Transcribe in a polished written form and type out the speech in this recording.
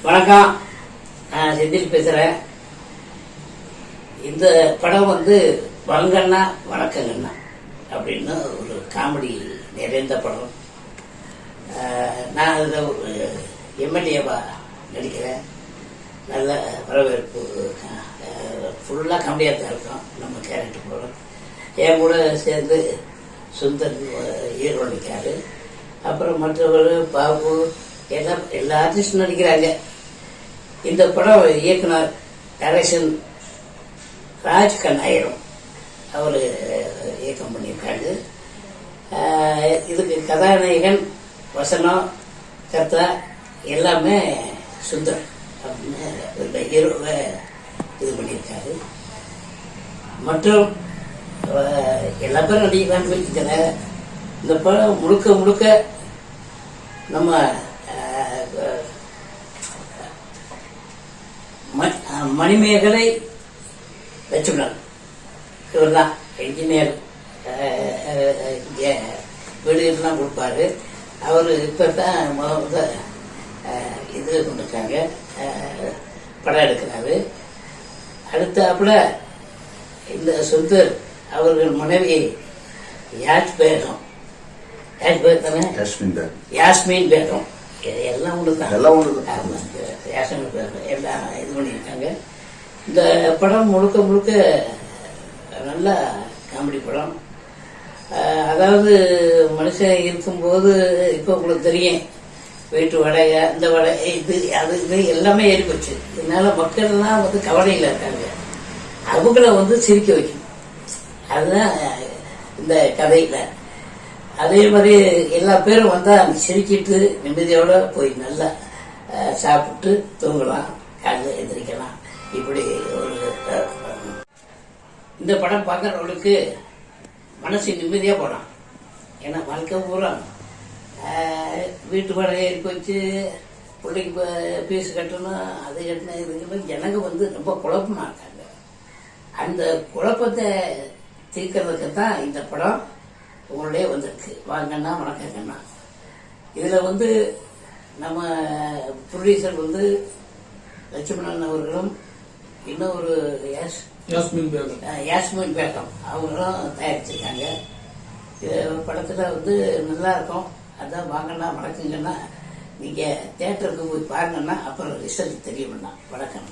வணக்கம், நான் செந்தில் பேசுறேன். இந்த படம் வங்கண்ணா வணக்கங்கண்ணா அப்படின்னு ஒரு காமெடி நிறைந்த படம். நான் அதில் ஒரு எம்எல்ஏவா நடிக்கிறேன். நல்ல வரவேற்பு, ஃபுல்லாக காமெடியாக தான் இருக்கும் நம்ம கேரக்டர் போகிறோம். என் கூட சேர்ந்து சுந்தர் ஹீரோ நடிக்காரு. அப்புறம் மற்றவர் பாபு எல்லா ஆர்டிஸ்டும் நடிக்கிறாங்க. இந்த படம் இயக்குனர் டைரக்ஷன் ராஜ் கண்ணாயிரம் அவர் இயக்கம் பண்ணியிருக்காங்க. இதுக்கு கதாநாயகன், வசனம், கர்த்தா எல்லாமே சுந்தர் அப்படின்னு இந்த ஹீரோவை இது பண்ணியிருக்காரு. மற்றும் எல்லா பேரும் நடிக்கலான்னு வச்சுக்கிறேன். இந்த படம் முழுக்க முழுக்க நம்ம மணிமேகலை லட்சுமணன் இவர் தான் இன்ஜினியர், வீடுகள்லாம் கொடுப்பாரு. அவர் இப்போ தான் இது கொண்டிருக்காங்க, படம் எடுக்கிறாரு. அடுத்தாப்புல இந்த சுந்தர் அவர்கள் மனைவி யாஸ்மின் பேகம் எல்லாம் ஒண்ணுதான், யாஸ்மின் பேகம் எல்லாம் இது பண்ணியிருக்காங்க. இந்த படம் முழுக்க முழுக்க நல்ல காமெடி படம். அதாவது மனுஷன் இருக்கும்போது இப்போ உங்களுக்கு தெரியும், வீட்டு வடகை, அந்த வடகை, இது அது இது எல்லாமே ஏறி போச்சு. இதனால மக்கள்லாம் கவலையில் இருக்காங்க. அவங்கள சிரிக்க வைக்கணும், அதுதான் இந்த கதையில. அதே மாதிரி எல்லா பேரும் வந்தா சிரிக்கிட்டு நிம்மதியோட போய் நல்லா சாப்பிட்டு தூங்கலாம், காலையில் எந்திரிக்கலாம். இப்படி ஒரு இந்த படம் பார்க்கறவங்களுக்கு மனசு நிம்மதியா போகலாம். ஏன்னா வாழ்க்கை பூரா வீட்டு வாடகை ஏறி போச்சு, பிள்ளைக்கு பீஸ் கட்டணும், அது கட்டணும், இது ஜனங்க ரொம்ப குழப்பமா இருக்காங்க. அந்த குழப்பத்தை தீர்க்கறதுக்கு தான் இந்த படம் உங்களுடைய வந்திருக்கு. வாங்கண்ணா வணக்கங்கண்ணா. இதுல நம்ம ப்ரொடியூசர் லட்சுமணன் அவர்களும் இன்னொரு யாஸ்மின் பேகம் அவங்களும் தயாரிச்சிருக்காங்க. இது படத்துல நல்லா இருக்கும். அதான் வாங்கண்ணா வணக்கங்கன்னா, நீங்க தியேட்டருக்கு போய் பாருங்கன்னா அப்புறம் ரிசல்ட் தெரியும்னா. வணக்கம்.